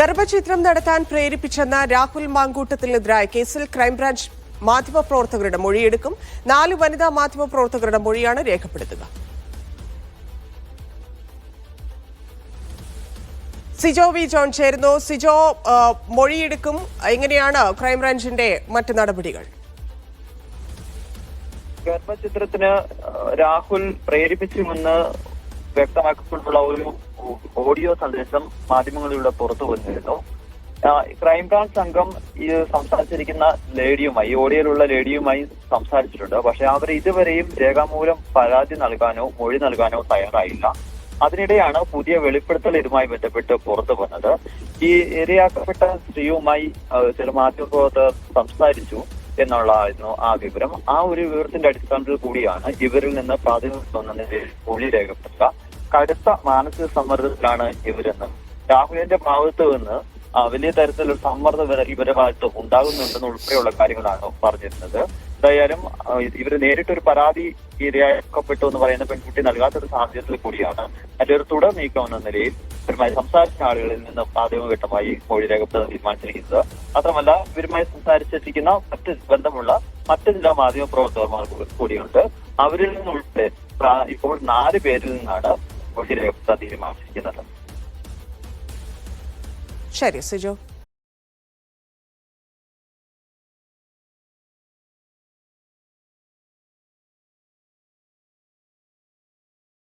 ഗർഭഛിദ്രം നടത്താൻ പ്രേരിപ്പിച്ചെന്ന രാഹുൽ മാങ്കൂട്ടത്തിനെതിരായ കേസിൽ ക്രൈംബ്രാഞ്ച് മാധ്യമപ്രവർത്തകരുടെ മൊഴിയെടുക്കും. 4 വനിതാ മാധ്യമപ്രവർത്തകരുടെ മൊഴിയാണ് രേഖപ്പെടുത്തുക. സിജോ വി ജോൺ ചേരുന്നു. സിജോ, മൊഴിയെടുക്കും. എങ്ങനെയാണ് ക്രൈംബ്രാഞ്ചിന്റെ മറ്റ് നടപടികൾ? ഗർഭചിത്രത്തിന് രാഹുൽ പ്രേരിപ്പിച്ചുമെന്ന് വ്യക്തമാക്കിക്കൊണ്ടുള്ള ഒരു ഓഡിയോ സന്ദേശം മാധ്യമങ്ങളിലൂടെ പുറത്തു വന്നിരുന്നു. ക്രൈംബ്രാഞ്ച് സംഘം ഈ സംസാരിച്ചിരിക്കുന്ന ലേഡിയുമായി, ഓഡിയോയിലുള്ള ലേഡിയുമായി സംസാരിച്ചിട്ടുണ്ട്. പക്ഷെ അവർ ഇതുവരെയും രേഖാമൂലം പരാതി നൽകാനോ മൊഴി നൽകാനോ തയ്യാറായില്ല. അതിനിടെയാണ് പുതിയ വെളിപ്പെടുത്തൽ ഇതുമായി ബന്ധപ്പെട്ട് പുറത്തു വന്നത്. ഈ ഇരയാക്കപ്പെട്ട സ്ത്രീയുമായി ചില മാധ്യമപ്രവർത്തകർ സംസാരിച്ചു എന്നുള്ളതായിരുന്നു ആ വിവരം. ആ ഒരു വിവരത്തിന്റെ അടിസ്ഥാനത്തിൽ കൂടിയാണ് ഇവരിൽ നിന്ന് പ്രാഥമിക മൊഴി രേഖപ്പെടുത്തുക. കടുത്ത മാനസിക സമ്മർദ്ദത്തിലാണ് ഇവരെന്ന് രാഹുലിന്റെ ഭാഗത്ത് നിന്ന് വലിയ തരത്തിലുള്ള സമ്മർദ്ദം ഇവരുടെ ഭാഗത്ത് ഉണ്ടാകുന്നുണ്ടെന്ന് ഉൾപ്പെടെയുള്ള കാര്യങ്ങളാണ് പറഞ്ഞിരുന്നത്. എന്തായാലും ഇവര് നേരിട്ടൊരു പരാതി ഇരയാക്കപ്പെട്ടു എന്ന് പറയുന്ന പെൺകുട്ടി നൽകാത്തൊരു സാഹചര്യത്തിൽ കൂടിയാണ് അതിലൊരു തുടർ നീക്കം എന്ന നിലയിൽ ഇവരുമായി സംസാരിച്ച ആളുകളിൽ നിന്ന് പ്രാഥമികഘട്ടമായി മൊഴി രേഖപ്പെടുത്താൻ തീരുമാനിച്ചിരിക്കുന്നത്. മാത്രമല്ല, ഇവരുമായി സംസാരിച്ചിരിക്കുന്ന ബന്ധമുള്ള മറ്റ് ചില മാധ്യമ പ്രവർത്തകന്മാർ കൂടിയുണ്ട്. അവരിൽ നിന്നുൾപ്പെടെ ഇപ്പോൾ 4 പേരിൽ നിന്നാണ് മൊഴി രേഖപ്പെടുത്താൻ തീരുമാനിച്ചിരിക്കുന്നത്. ശരി സിജോ.